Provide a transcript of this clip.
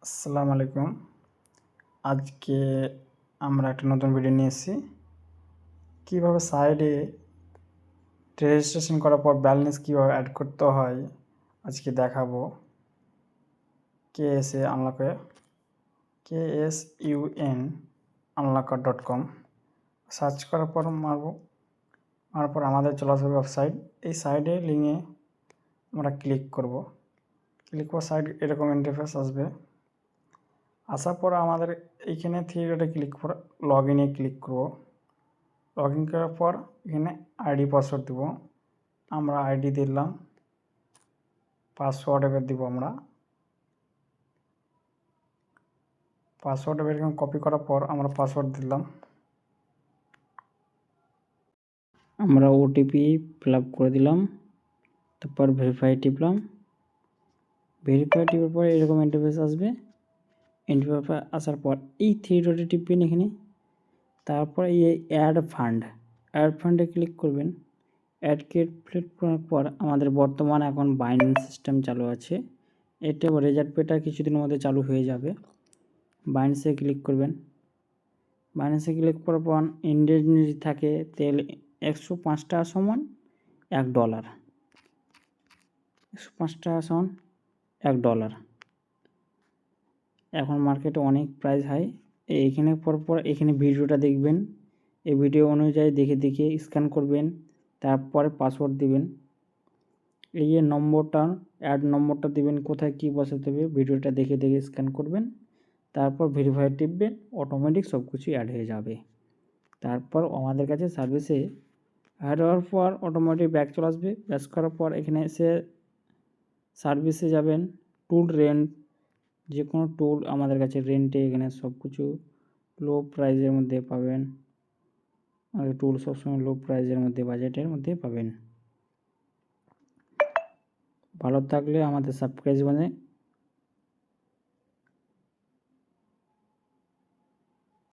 আসসালামু আলাইকুম। আজকে আমরা একটা নতুন ভিডিও নিয়ে এসেছি। কীভাবে সাইডে রেজিস্ট্রেশন করার পর ব্যালেন্স কীভাবে অ্যাড করতে হয় আজকে দেখাবো। KSA আনলকে KSUN unlocker.com সার্চ করার পর মারার পর আমাদের চলে আসবে ওয়েবসাইট। এই সাইডে লিঙ্কে আমরা ক্লিক করব। ক্লিক করার সাইড এরকম ইন্টারফেস আসবে। আসার পর আমাদের এইখানে থ্রি ডটে ক্লিক করে লগ ইনে ক্লিক করব। লগ ইন করার পর এখানে আইডি পাসওয়ার্ড দেবো। আমরা আইডি দিলাম, পাসওয়ার্ড এবার দিব। আমরা পাসওয়ার্ড এবার এরকম কপি করার পর আমরা পাসওয়ার্ড দিলাম। আমরা ওটিপি ফিল আপ করে দিলাম, তারপর ভেরিফাই টিপলাম। ভেরিফাই টিপার পর এরকম ইন্টারফেস আসবে। ইন্টারফেস আসার পর এই থ্রি ডটে টিপবেন এখানে, তারপর এই অ্যাড ফান্ডে ক্লিক করবেন। অ্যাড ক্লিক করার পর আমাদের বর্তমান এখন বাইন্যান্স সিস্টেম চালু আছে। এটা রেজাল্ট পেটা কিছুদিনের মধ্যে চালু হয়ে যাবে। বাইন্যান্সে ক্লিক করবেন। বাইন্যান্সে ক্লিক করার পর ইন্ডিয়ান যদি থাকে তাহলে 105 টাকা সমান $1। 105 টাকা সমান $1। এখন মার্কেটে অনেক প্রাইস হাই। এইখানে পর এখানে ভিডিওটা দেখবেন। এই ভিডিও অনুযায়ী দেখে স্ক্যান করবেন, তারপরে পাসওয়ার্ড দিবেন। এই যে নম্বরটা অ্যাড নম্বরটা দিবেন, কোথায় কী বসাতে হবে ভিডিওটা দেখে স্ক্যান করবেন। তারপর ভেরিফাই টিপবেন, অটোমেটিক সব কিছু অ্যাড হয়ে যাবে। তারপর আমাদের কাছে সার্ভিসে অ্যাড হওয়ার পর অটোমেটিক ব্যাক চলে আসবে। ব্যাক করার পর এখানে এসে সার্ভিসে যাবেন, টুল রেন্ট, যে কোনো টুল আমাদের কাছে রেন্টে এখানে সব কিছু লো প্রাইসের মধ্যে পাবেন। আর টুল সবসময় লো প্রাইসের মধ্যে, বাজেটের মধ্যে পাবেন। ভালো থাকলে আমাদের সাবস্ক্রাইব